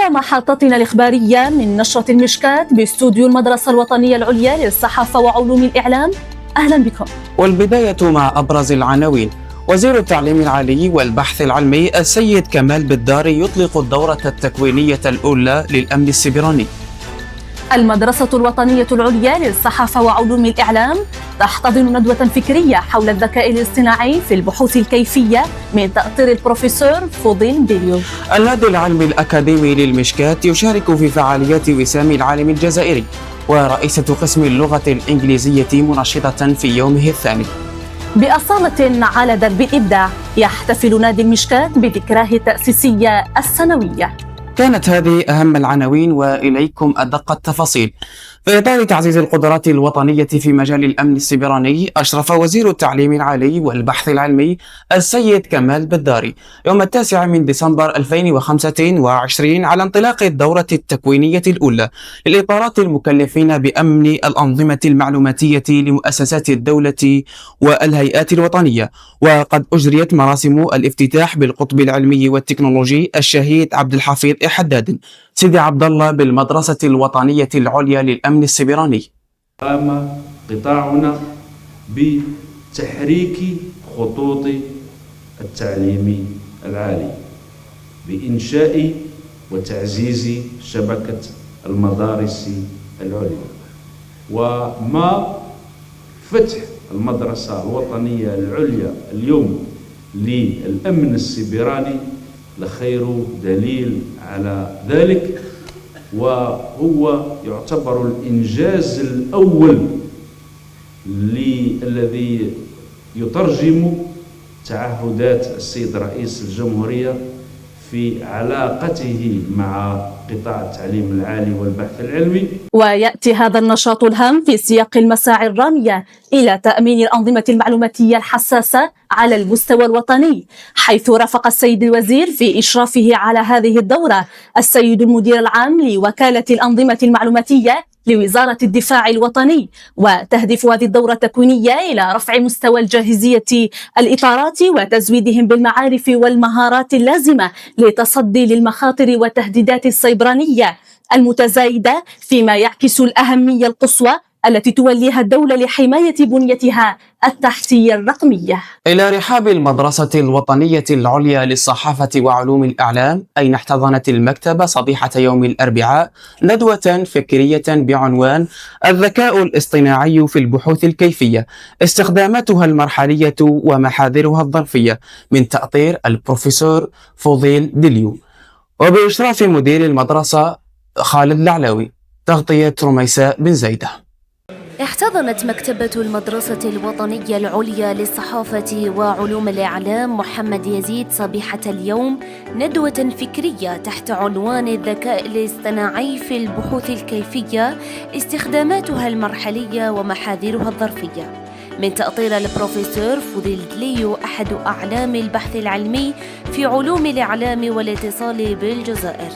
إلى محطتنا الإخبارية من نشرة المشكاة باستوديو المدرسة الوطنية العليا للصحافة وعلوم الإعلام. أهلا بكم. والبداية مع أبرز العناوين. وزير التعليم العالي والبحث العلمي السيد كمال بالداري يطلق الدورة التكوينية الأولى للأمن السيبراني. المدرسة الوطنية العليا للصحافة وعلوم الإعلام تحتضن ندوة فكرية حول الذكاء الاصطناعي في البحوث الكيفية من تأطير البروفيسور فوضيل ديليو. النادي العلمي الأكاديمي للمشكاة يشارك في فعاليات وسام العالم الجزائري، ورئيسة قسم اللغة الإنجليزية منشطة في يومه الثاني. بأصالة على درب الإبداع يحتفل نادي المشكاة بذكراه التأسيسية السنوية. كانت هذه أهم العناوين وإليكم أدق التفاصيل. في إطار تعزيز القدرات الوطنية في مجال الأمن السيبراني، أشرف وزير التعليم العالي والبحث العلمي السيد كمال بالداري يوم 9 من ديسمبر 2025 على انطلاق الدورة التكوينية الأولى للإطارات المكلفين بأمن الأنظمة المعلوماتية لمؤسسات الدولة والهيئات الوطنية. وقد أجريت مراسم الافتتاح بالقطب العلمي والتكنولوجي الشهيد عبد الحفيظ حداد سيدي عبد الله بالمدرسة الوطنية العليا للأمن السيبراني. قام قطاعنا بتحريك خطوط التعليم العالي بإنشاء وتعزيز شبكة المدارس العليا، وما فتح المدرسة الوطنية العليا اليوم للأمن السيبراني لخير دليل على ذلك، وهو يعتبر الإنجاز الأول الذي يترجم تعهدات السيد رئيس الجمهورية في علاقته مع قطاع التعليم العالي والبحث العلمي. ويأتي هذا النشاط الهام في سياق المساعي الرامية إلى تأمين الأنظمة المعلوماتية الحساسة على المستوى الوطني، حيث رافق السيد الوزير في إشرافه على هذه الدورة السيد المدير العام لوكالة الأنظمة المعلوماتية لوزارة الدفاع الوطني. وتهدف هذه الدورة التكوينية إلى رفع مستوى الجاهزية الإطارات وتزويدهم بالمعارف والمهارات اللازمة لتصدي للمخاطر والتهديدات السيبرانية المتزايدة، فيما يعكس الأهمية القصوى التي توليها الدولة لحماية بنيتها التحتية الرقمية. إلى رحاب المدرسة الوطنية العليا للصحافة وعلوم الإعلام، أين احتضنت المكتبة صبيحة يوم الأربعاء ندوة فكرية بعنوان الذكاء الاصطناعي في البحوث الكيفية، استخداماتها المرحلية ومحاذيرها الظرفية، من تأطير البروفيسور فوضيل ديليو، وبإشراف مدير المدرسة خالد العلاوي، تغطية رميساء بن زيدة. احتضنت مكتبة المدرسة الوطنية العليا للصحافة وعلوم الإعلام محمد يزيد صبيحة اليوم ندوة فكرية تحت عنوان الذكاء الاصطناعي في البحوث الكيفية، استخداماتها المرحلية ومحاذيرها الظرفية، من تأطير البروفيسور فوضيل ديليو أحد أعلام البحث العلمي في علوم الإعلام والاتصال بالجزائر.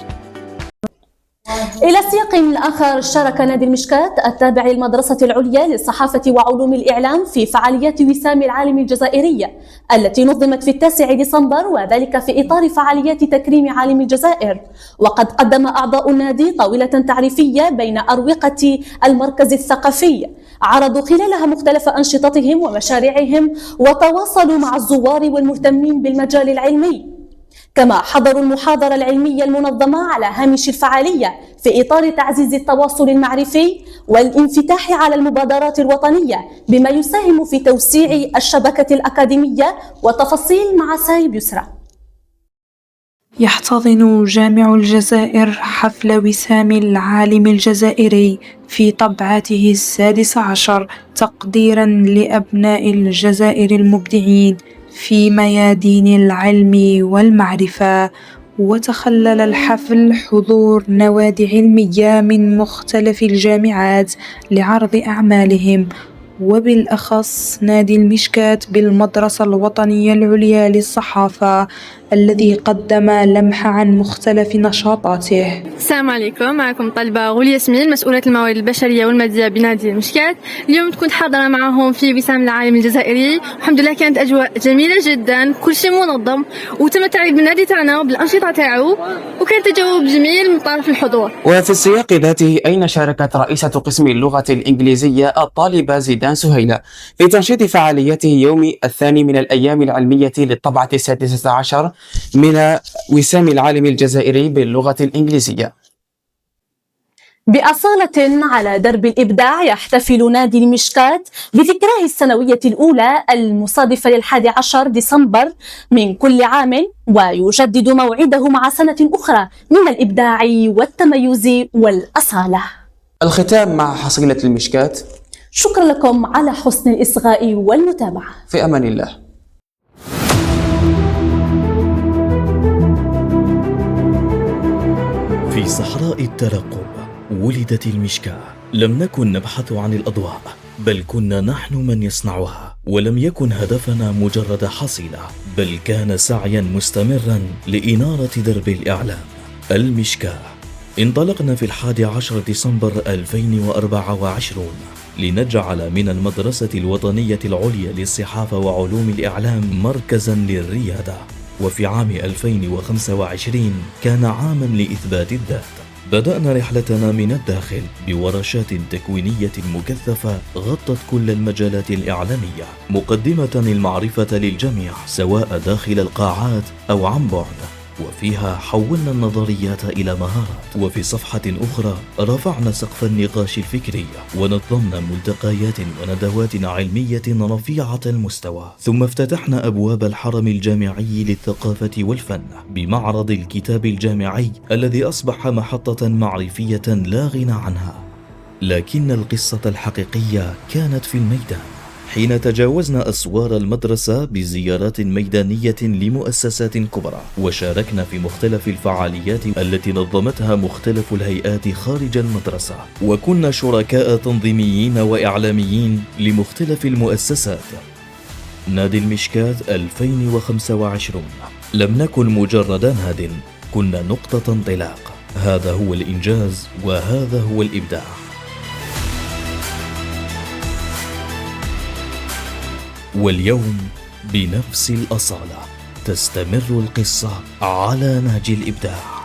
إلى سياق آخر، شارك نادي المشكاة التابع للمدرسة العليا للصحافة وعلوم الإعلام في فعاليات وسام العالم الجزائرية التي نظمت في 9 ديسمبر، وذلك في إطار فعاليات تكريم عالم الجزائر. وقد قدم أعضاء النادي طاولة تعريفية بين أروقة المركز الثقافي، عرضوا خلالها مختلف أنشطتهم ومشاريعهم وتواصلوا مع الزوار والمهتمين بالمجال العلمي. كما حضروا المحاضرة العلمية المنظمة على هامش الفعالية في إطار تعزيز التواصل المعرفي والانفتاح على المبادرات الوطنية، بما يساهم في توسيع الشبكة الأكاديمية. وتفاصيل مع سايب يسرى. يحتضن جامع الجزائر حفل وسام العالم الجزائري في طبعته 16 تقديرا لأبناء الجزائر المبدعين في ميادين العلم والمعرفة. وتخلل الحفل حضور نوادي علمية من مختلف الجامعات لعرض أعمالهم وبالأخص نادي المشكات بالمدرسة الوطنية العليا للصحافة الذي قدم لمحة عن مختلف نشاطاته. السلام عليكم، معكم طالبة غول ياسمين مسؤولة الموارد البشرية والمادية بنادي المشكات. اليوم كنت حاضرة معهم في وسام العالم الجزائري، الحمد لله كانت أجواء جميلة جدا، كل شيء منظم وتم التعريف بالنادي تاعنا وبالأنشطة تاعو، وكان تجاوب جميل من طرف الحضور. وفي السياق ذاته أين شاركت رئيسة قسم اللغة الإنجليزية الطالبة زيدان سهيلة في تنشيط فعاليته يوم الثاني من الأيام العلمية للطبعة 16 من وسام العالم الجزائري باللغة الإنجليزية. بأصالة على درب الإبداع يحتفل نادي المشكات بذكراه السنوية الأولى المصادفة ل11 ديسمبر من كل عام، ويجدد موعده مع سنة أخرى من الإبداع والتميز والأصالة. الختام مع حصيلة المشكات. شكرا لكم على حسن الإصغاء والمتابعة. في أمان الله. في صحراء الترقب ولدت المشكاة. لم نكن نبحث عن الأضواء، بل كنا نحن من يصنعها. ولم يكن هدفنا مجرد حصيلة، بل كان سعيا مستمرا لإنارة درب الإعلام. المشكاة. انطلقنا في 11 ديسمبر 2024 لنجعل من المدرسة الوطنية العليا للصحافة وعلوم الإعلام مركزا للريادة. وفي عام 2025 كان عاما لإثبات الذات. بدأنا رحلتنا من الداخل بورشات تكوينية مكثفة غطت كل المجالات الإعلامية، مقدمة المعرفة للجميع سواء داخل القاعات أو عن بعد، وفيها حولنا النظريات إلى مهارات. وفي صفحة أخرى رفعنا سقف النقاش الفكري ونظمنا ملتقيات وندوات علمية رفيعة المستوى. ثم افتتحنا أبواب الحرم الجامعي للثقافة والفن بمعرض الكتاب الجامعي الذي أصبح محطة معرفية لا غنى عنها. لكن القصة الحقيقية كانت في الميدان، حين تجاوزنا أسوار المدرسة بزيارات ميدانية لمؤسسات كبرى، وشاركنا في مختلف الفعاليات التي نظمتها مختلف الهيئات خارج المدرسة، وكنا شركاء تنظيميين وإعلاميين لمختلف المؤسسات. نادي المشكات 2025 لم نكن مجرد ناد، كنا نقطة انطلاق. هذا هو الإنجاز وهذا هو الإبداع. واليوم بنفس الأصالة تستمر القصة على نهج الإبداع.